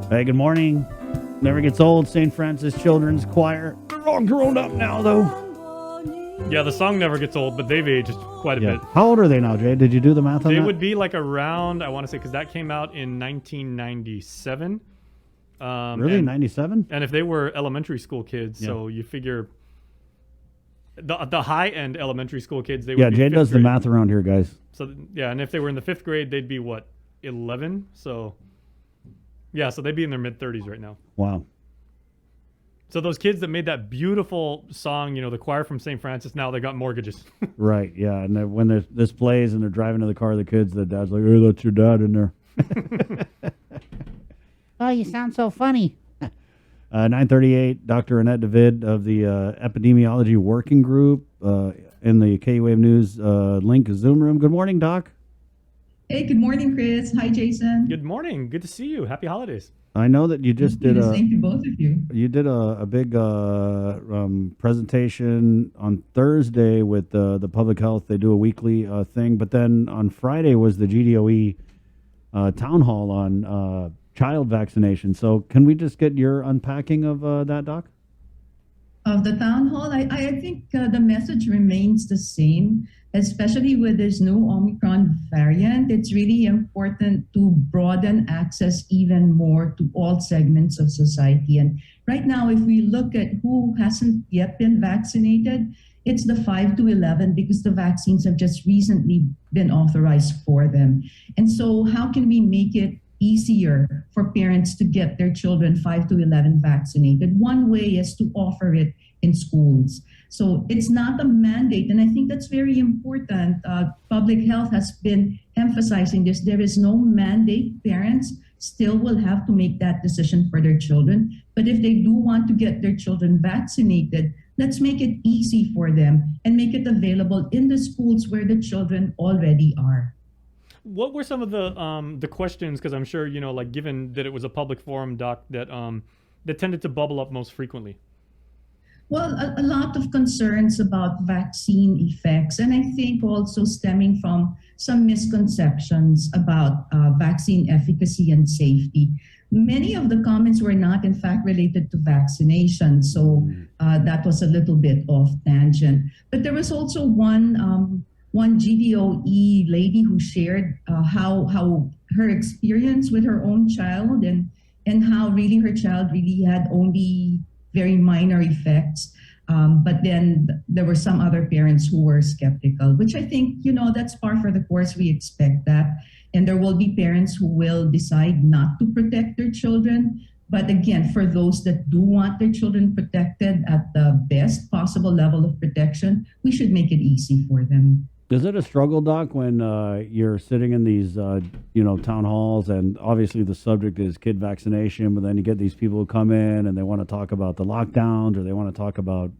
Hey, good morning. Never gets old. St. Francis Children's Choir. They're all grown up now, though. Yeah, the song never gets old, but they've aged quite a bit. How old are they now, Jay? Did you do the math on They that? would be like around, I want to say, because that came out in 1997. Really? 97? And if they were elementary school kids, so you figure the high-end elementary school kids, they would be Jay fifth does the grade. math around here, guys. So, yeah, and if they were in the 5th grade, they'd be, what, 11? So, yeah, so they'd be in their mid-30s right now. Wow. So those kids that made that beautiful song, the choir from St. Francis, now they got mortgages. Right, yeah. And then when this plays and they're driving to the car, the kids, the dad's like, hey, that's your dad in there. Oh, you sound so funny. 9:38, Dr. Annette David of the Epidemiology Working Group in the K-Wave News Link Zoom room. Good morning, Doc. Hey, good morning, Chris. Hi, Jason. Good morning. Good to see you. Happy holidays. I know that you just did Thank you, both of you. You did a big presentation on Thursday with the public health. They do a weekly thing, but then on Friday was the GDOE town hall on child vaccination. So can we just get your unpacking of that, Doc? Of the town hall, I think the message remains the same, especially with this new Omicron variant. It's really important to broaden access even more to all segments of society. And right now, if we look at who hasn't yet been vaccinated, it's the 5 to 11 because the vaccines have just recently been authorized for them. And so how can we make it easier for parents to get their children 5 to 11 vaccinated? One way is to offer it in schools. So it's not a mandate, and I think that's very important. Public health has been emphasizing this. There is no mandate. Parents still will have to make that decision for their children. But if they do want to get their children vaccinated, let's make it easy for them and make it available in the schools where the children already are. What were some of the questions? Because I'm sure like given that it was a public forum, Doc, that tended to bubble up most frequently. Well, a lot of concerns about vaccine effects, and I think also stemming from some misconceptions about vaccine efficacy and safety. Many of the comments were not, in fact, related to vaccination, so that was a little bit off tangent. But there was also one GDOE lady who shared how her experience with her own child and how really her child really had only very minor effects. But then there were some other parents who were skeptical, which I think, that's par for the course. We expect that. And there will be parents who will decide not to protect their children. But again, for those that do want their children protected at the best possible level of protection, we should make it easy for them. Is it a struggle, Doc, when you're sitting in these, town halls, and obviously the subject is kid vaccination, but then you get these people who come in and they want to talk about the lockdowns, or they want to talk about,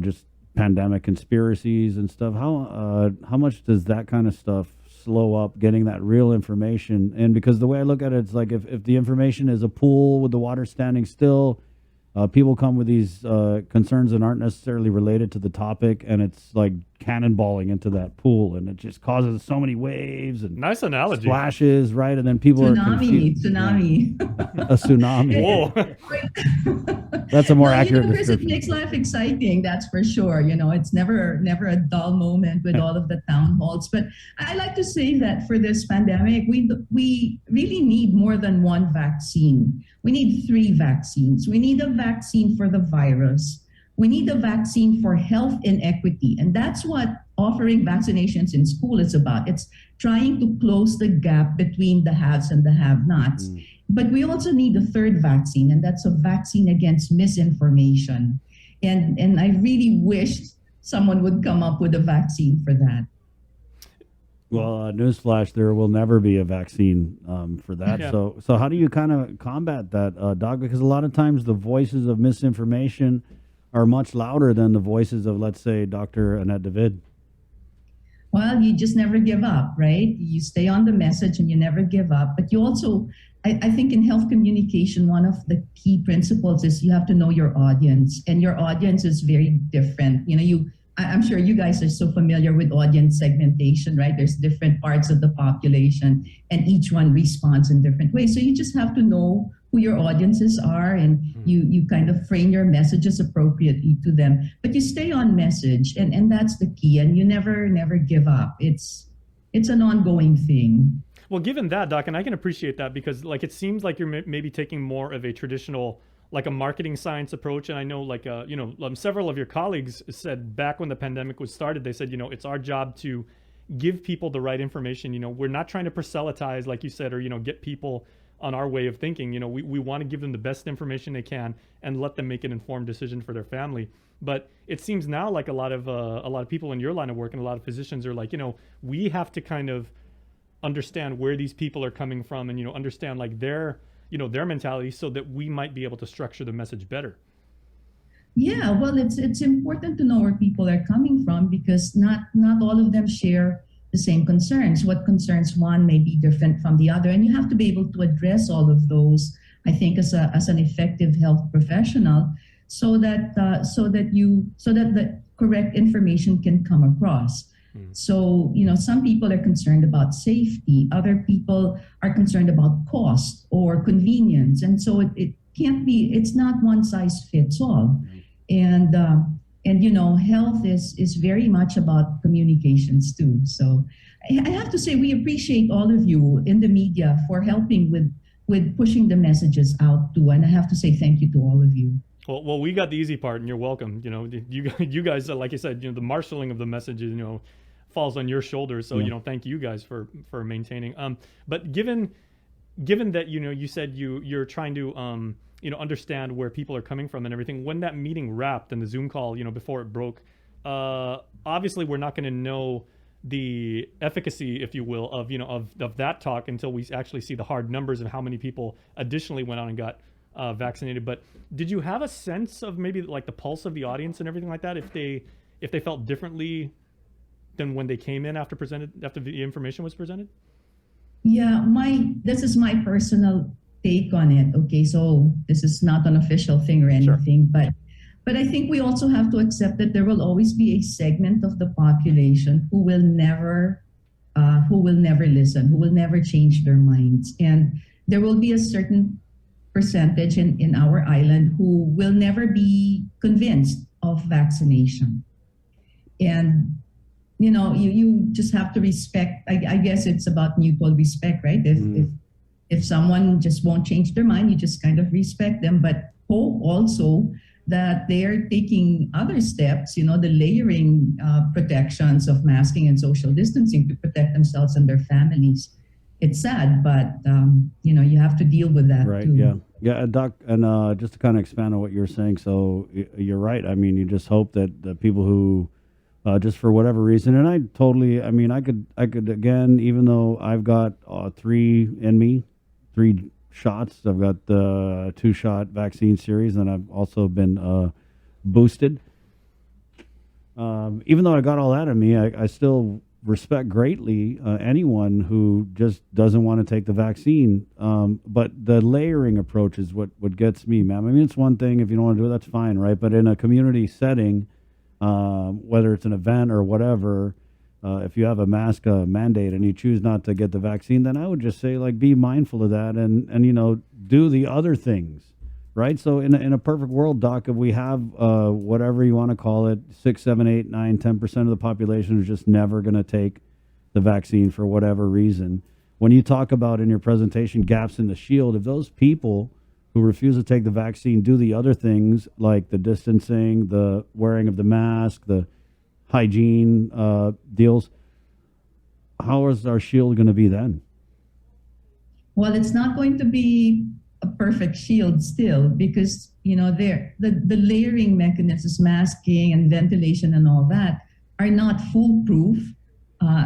just pandemic conspiracies and stuff. How much does that kind of stuff slow up getting that real information? And because the way I look at it, it's like if the information is a pool with the water standing still, people come with these concerns that aren't necessarily related to the topic, and it's like cannonballing into that pool, and it just causes so many waves and nice analogy splashes, right? And then people are confused. Tsunami. Yeah. A tsunami. Whoa. That's a more No, accurate Chris, it description. makes life exciting, that's for sure. It's never a dull moment with all of the town halls. But I like to say that for this pandemic, we really need more than one vaccine. We need 3 vaccines. We need a vaccine for the virus. We need a vaccine for health inequity. And that's what offering vaccinations in school is about. It's trying to close the gap between the haves and the have-nots. But we also need a 3rd vaccine, and that's a vaccine against misinformation. And I really wish someone would come up with a vaccine for that. Well, newsflash, there will never be a vaccine for that. Yeah. So how do you kind of combat that, Doc? Because a lot of times the voices of misinformation are much louder than the voices of, let's say, Dr. Annette David. Well, you just never give up, right? You stay on the message and you never give up. But you also, I think in health communication, one of the key principles is you have to know your audience. And your audience is very different. I'm sure you guys are so familiar with audience segmentation, right? There's different parts of the population and each one responds in different ways. So you just have to know who your audiences are, and you kind of frame your messages appropriately to them. But you stay on message, and that's the key. And you never give up. It's an ongoing thing. Well, given that, Doc, and I can appreciate that because like it seems like you're maybe taking more of a traditional, like a marketing science approach. And I know like, several of your colleagues said back when the pandemic was started, they said, it's our job to give people the right information. We're not trying to proselytize, like you said, or, get people on our way of thinking. We want to give them the best information they can and let them make an informed decision for their family. But it seems now like a lot of people in your line of work and a lot of physicians are like, we have to kind of understand where these people are coming from and, understand like their mentality so that we might be able to structure the message better. Yeah, well, it's important to know where people are coming from because not all of them share the same concerns. What concerns one may be different from the other, and you have to be able to address all of those, I think, as an effective health professional, so that the correct information can come across. So, some people are concerned about safety. Other people are concerned about cost or convenience. And so it can't be, it's not one size fits all. And health is very much about communications too. So I have to say, we appreciate all of you in the media for helping with pushing the messages out too. And I have to say thank you to all of you. Well, we got the easy part, and you're welcome. You guys, like I said, the marshaling of the messages, falls on your shoulders. So, thank you guys for maintaining. But given that, you said you're trying to, understand where people are coming from and everything. When that meeting wrapped and the Zoom call, before it broke, obviously we're not going to know the efficacy, if you will, of that talk until we actually see the hard numbers of how many people additionally went on and got vaccinated. But did you have a sense of maybe like the pulse of the audience and everything like that, if they felt differently than when they came in after the information was presented? Yeah, this is my personal take on it. Okay, so this is not an official thing or anything, sure. but I think we also have to accept that there will always be a segment of the population who will never listen, who will never change their minds, and there will be a certain percentage in our island who will never be convinced of vaccination. And you just have to respect. I guess it's about mutual respect, right? If someone just won't change their mind, you just kind of respect them, but hope also that they're taking other steps, the layering protections of masking and social distancing to protect themselves and their families. It's sad, but you have to deal with that right, too. Yeah, Doc, and just to kind of expand on what you're saying, so you're right. I mean, you just hope that the people who just for whatever reason, and I could again, even though I've got 3 shots, I've got the 2-shot vaccine series, and I've also been boosted. Even though I got all that in me, I still respect greatly anyone who just doesn't want to take the vaccine. But the layering approach is what gets me, man. I mean, it's one thing if you don't want to do it, that's fine, right? But in a community setting, whether it's an event or whatever, if you have a mask mandate and you choose not to get the vaccine, then I would just say, like, be mindful of that and do the other things, right? So in a perfect world, Doc, if we have whatever you want to call it, 6, 7, 8, 9, 10% of the population who's just never going to take the vaccine for whatever reason. When you talk about in your presentation gaps in the shield, if those people who refuse to take the vaccine do the other things like the distancing, the wearing of the mask, the hygiene deals, how is our shield going to be then? Well, it's not going to be a perfect shield still because, the layering mechanisms, masking and ventilation and all that are not foolproof.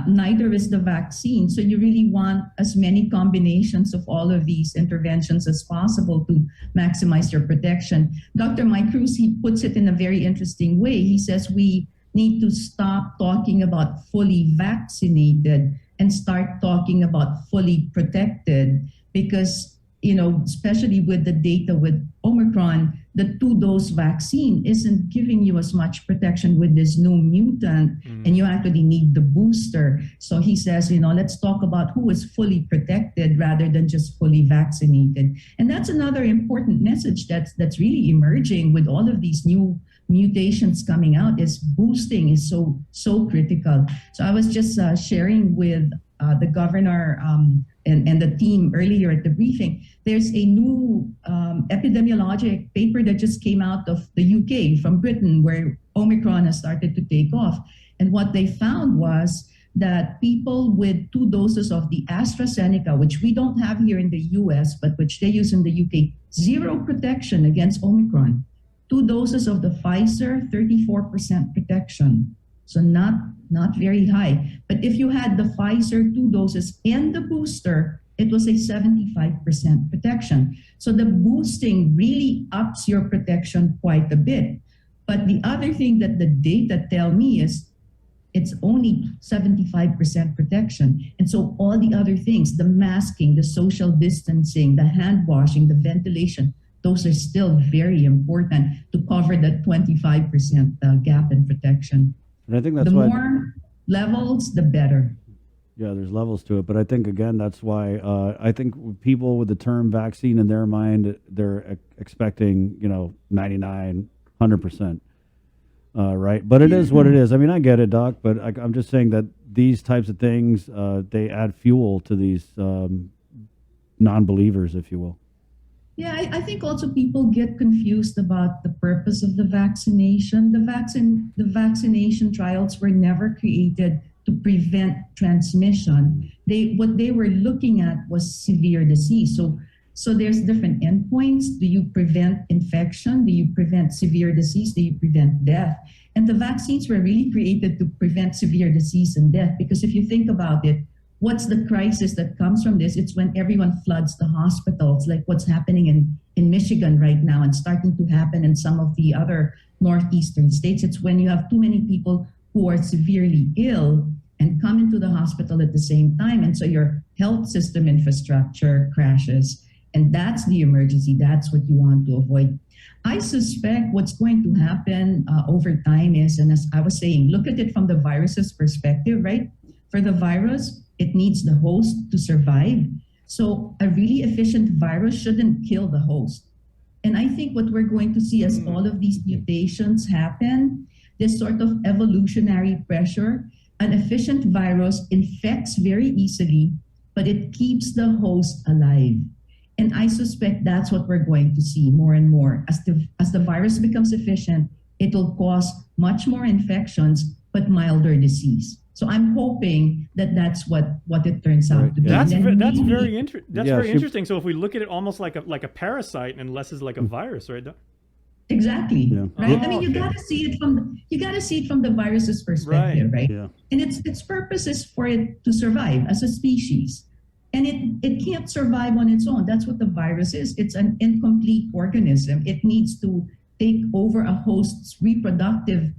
Neither is the vaccine. So you really want as many combinations of all of these interventions as possible to maximize your protection. Dr. Mike Cruz, he puts it in a very interesting way. He says we need to stop talking about fully vaccinated and start talking about fully protected because, especially with the data with Omicron, the 2-dose vaccine isn't giving you as much protection with this new mutant, and you actually need the booster. So he says, let's talk about who is fully protected rather than just fully vaccinated. And that's another important message that's really emerging with all of these new mutations coming out, is boosting is so critical. So I was just sharing with the governor and the team earlier at the briefing. There's a new epidemiologic paper that just came out of the UK from Britain, where Omicron has started to take off. And what they found was that people with 2 doses of the AstraZeneca, which we don't have here in the US, but which they use in the UK, 0 protection against Omicron. 2 doses of the Pfizer, 34% protection. So not very high. But if you had the Pfizer 2 doses and the booster, it was a 75% protection. So the boosting really ups your protection quite a bit. But the other thing that the data tell me is it's only 75% protection. And so all the other things, the masking, the social distancing, the hand washing, the ventilation, those are still very important to cover that 25% gap in protection. And I think that's the why more levels, the better. Yeah, there's levels to it, but I think again that's why I think people with the term vaccine in their mind, they're expecting 99, 100%, right? But it is what it is. I mean, I get it, Doc, but I'm just saying that these types of things they add fuel to these non-believers, if you will. Yeah, I think also people get confused about the purpose of the vaccination. The vaccination trials were never created to prevent transmission. What they were looking at was severe disease. So there's different endpoints. Do you prevent infection? Do you prevent severe disease? Do you prevent death? And the vaccines were really created to prevent severe disease and death, because if you think about it, what's the crisis that comes from this? It's when everyone floods the hospitals, like what's happening in Michigan right now and starting to happen in some of the other northeastern states. It's when you have too many people who are severely ill and come into the hospital at the same time. And so your health system infrastructure crashes. And that's the emergency. That's what you want to avoid. I suspect what's going to happen over time is, and as I was saying, look at it from the virus's perspective, right? For the virus, it needs the host to survive. So a really efficient virus shouldn't kill the host. And I think what we're going to see as all of these mutations happen, this sort of evolutionary pressure, an efficient virus infects very easily, but it keeps the host alive. And I suspect that's what we're going to see more and more. As the virus becomes efficient, it'll cause much more infections, but milder disease. So I'm hoping that that's what it turns out to be. That's very interesting. So if we look at it almost like a parasite and less as like a virus, right? Exactly. Yeah. Right. I mean, you gotta see it from the virus's perspective, right? Yeah. And its purpose is for it to survive as a species. And it can't survive on its own. That's what the virus is. It's an incomplete organism. It needs to take over a host's reproductive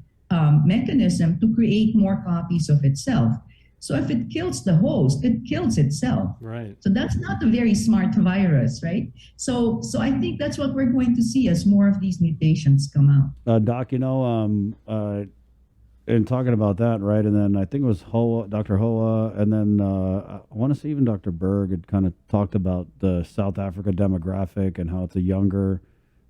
mechanism to create more copies of itself. So if it kills the host, it kills itself. Right. So that's not a very smart virus, right? So I think that's what we're going to see as more of these mutations come out. Doc, and talking about that, right? And then I think it was Dr. Hoa, and then I want to say even Dr. Berg had kind of talked about the South Africa demographic and how it's a younger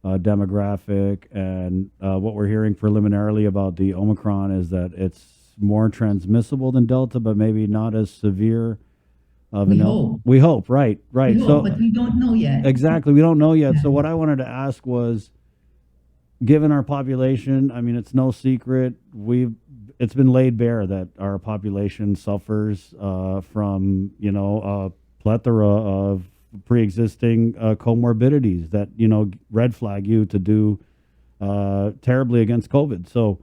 demographic. And what we're hearing preliminarily about the Omicron is that it's more transmissible than Delta, but maybe not as severe. We hope. We hope, right. We hope, but we don't know yet. Exactly, we don't know yet. Yeah. So what I wanted to ask was, given our population, I mean, it's no secret, it's been laid bare that our population suffers from, a plethora of pre-existing comorbidities that, red flag you to do terribly against COVID. So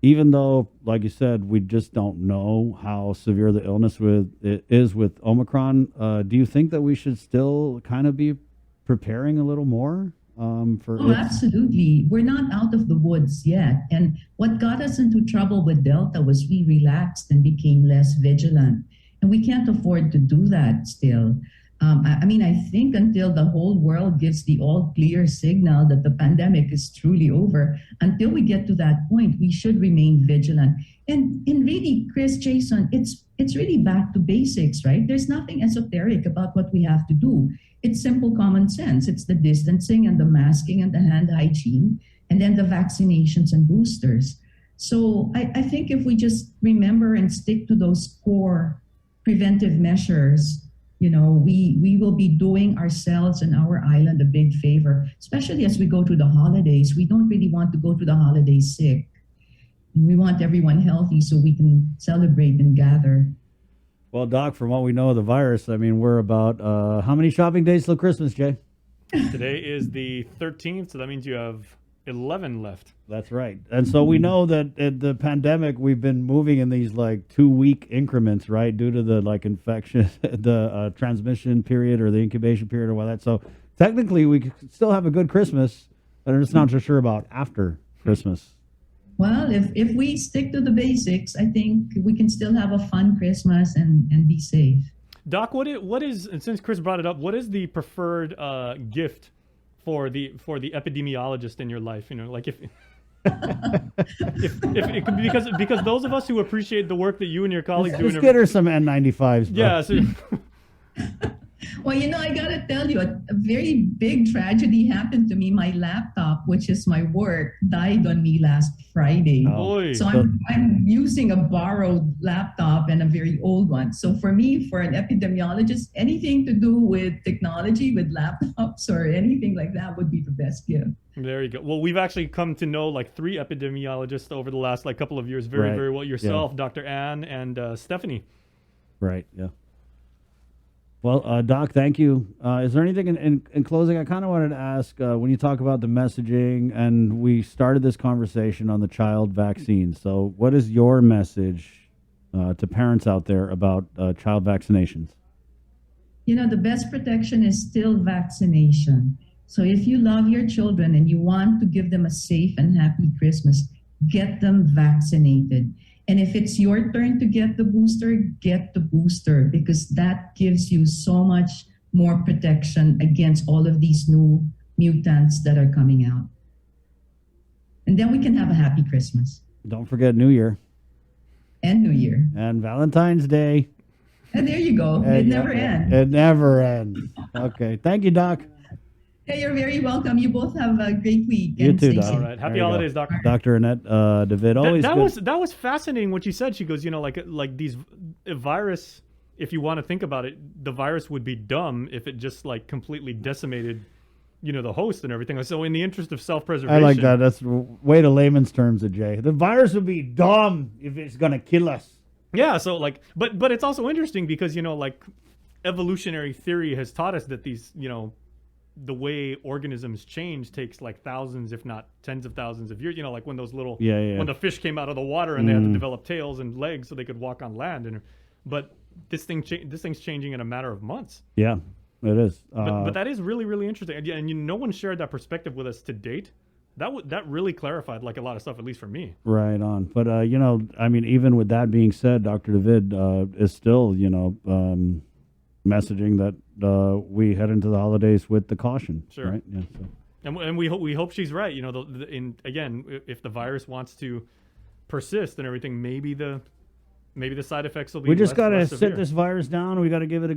even though, like you said, we just don't know how severe the illness is with Omicron, do you think that we should still kind of be preparing a little more? Absolutely. We're not out of the woods yet. And what got us into trouble with Delta was we relaxed and became less vigilant. And we can't afford to do that still. I mean, I think until the whole world gives the all clear signal that the pandemic is truly over, until we get to that point, we should remain vigilant. And really, Chris, Jason, it's really back to basics, right? There's nothing esoteric about what we have to do. It's simple common sense. It's the distancing and the masking and the hand hygiene, and then the vaccinations and boosters. So I think if we just remember and stick to those core preventive measures, we will be doing ourselves and our island a big favor, especially as we go to the holidays. We don't really want to go to the holidays sick. We want everyone healthy so we can celebrate and gather. Well, Doc, from what we know of the virus, I mean, we're about how many shopping days till Christmas, Jay? Today is the 13th, so that means you have 11 left. That's right. And so we know that at the pandemic, we've been moving in these like 2-week increments, right? Due to the like infection, the transmission period or the incubation period or what that. So technically we could still have a good Christmas, but I'm just not so sure about after Christmas. Well, if we stick to the basics, I think we can still have a fun Christmas and be safe. Doc, what is, and since Chris brought it up, what is the preferred gift for the epidemiologist in your life? Like if it could be, because those of us who appreciate the work that you and your colleagues do. Just get her some N95s. Bro. Yeah. So, Well, I got to tell you, a very big tragedy happened to me. My laptop, which is my work, died on me last Friday. Oy. So I'm using a borrowed laptop and a very old one. So for me, for an epidemiologist, anything to do with technology, with laptops or anything like that would be the best gift. There you go. Well, we've actually come to know like 3 epidemiologists over the last like couple of years very, Right. very well. Yourself, Yeah. Dr. Ann, and Stephanie. Right. Yeah. Well, Doc, thank you. Is there anything in closing? I kind of wanted to ask when you talk about the messaging, and we started this conversation on the child vaccine. So, what is your message to parents out there about child vaccinations? The best protection is still vaccination. So if you love your children and you want to give them a safe and happy Christmas, get them vaccinated. And if it's your turn to get the booster because that gives you so much more protection against all of these new mutants that are coming out. And then we can have a happy Christmas. Don't forget New Year And New Year. and Valentine's Day. And there you go. It never ends. It never ends. Okay. Thank you, Doc. Hey, you're very welcome. You both have a great week. You and too, stay Doc. safe. All right. Happy There you holidays, go. Doc. Dr. Annette David. Always That was fascinating what you said. She goes, like these virus, if you want to think about it, the virus would be dumb if it just like completely decimated, the host and everything. So in the interest of self-preservation. I like that. That's way to layman's terms, Jay. The virus would be dumb if it's gonna kill us. Yeah. So like, but it's also interesting because like evolutionary theory has taught us that these the way organisms change takes like thousands, if not tens of thousands of years. Like when those little when the fish came out of the water and they had to develop tails and legs so they could walk on land. But this thing's changing in a matter of months. Yeah, it is. But that is really, really interesting. And no one shared that perspective with us to date. That really clarified like a lot of stuff, at least for me. Right on. But I mean, even with that being said, Dr. David is still messaging that we head into the holidays with the caution. Sure. Right. Yeah. So. And we hope she's right. Again, if the virus wants to persist and everything, maybe the side effects will be. We just less gotta severe. sit this virus down. We gotta give it a